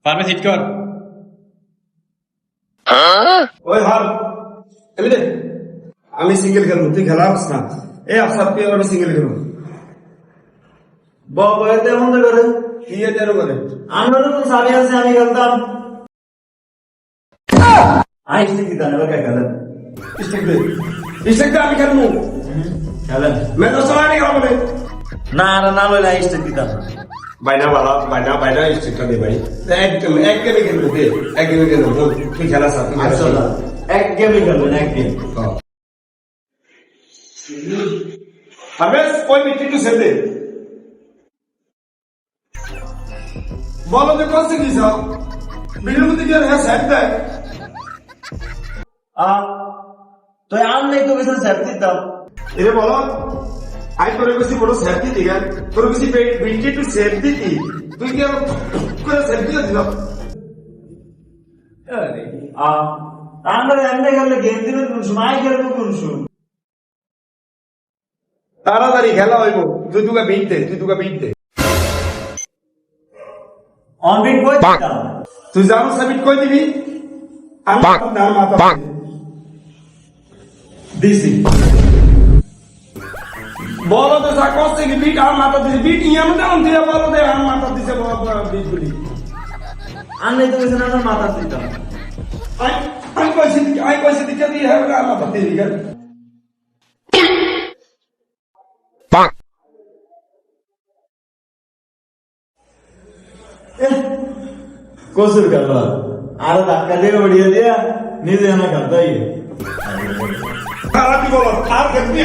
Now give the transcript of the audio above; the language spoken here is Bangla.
ফার্মে সিট কর। ওই ভাব এলি দে, আমি সিঙ্গেল খেলবো, তুই খেলা হস না। এই আফসার তুই আমি সিঙ্গেল খেলবো। বয়তে বন্ধ করে কি এর করে আমরা তো সারি আছে আমি খেলতাম আইসি কি জানে ওকে খেলেন স্টিক দে, স্টিক দে, আমি খেলবো। খেলেন मैं तो चला नहीं रहा बोले না না না লইলে আইসি কি জানে বাইনা वाला বাইনা स्टिक का दे भाई। एक गेम खेलबो दे, एक गेम खेलबो তুই খেলা সাথ আসলে এক গেমে খেলবেন এক গেম हमें कोई मिट्टी टू से दे बोलो तो कौन से की साहब बिल्लू को दिया है सेट है তো আম নেই তো বেশি সেট দিতাম इरे बोलो आई तोरे किसी बोलो सेट दी दिया तोरे किसी मिट्टी टू सेट दी थी तू क्या पूरा सेट दिया दिया अरे আমরা এমনি খেললে গেম দিবেন কোন সময় খেলবো কোন সময় তাড়াতাড়ি খেলা হইব তুই তুকা বিট দে অনবিট কই দিতাম তুই জানো সাবিট কই দিবি আমি নাম মাথা দিছি বলো তো সা কষ্ট কি বিট আর মাথা দিছি বিট ইয়াম দাম দিয়া বলো দে আর মাথা দিছে বড় বিট গুলি আর নেই তো বেশি না মাথা দিতাম आई पैसे दिक्कत ये है ना माथा दे दिया কসুর খেলবা আর ধাক্কা দিয়ে উড়িয়ে দিয়া নিজে না খেলতাই খারাপ বলো আর খেলবি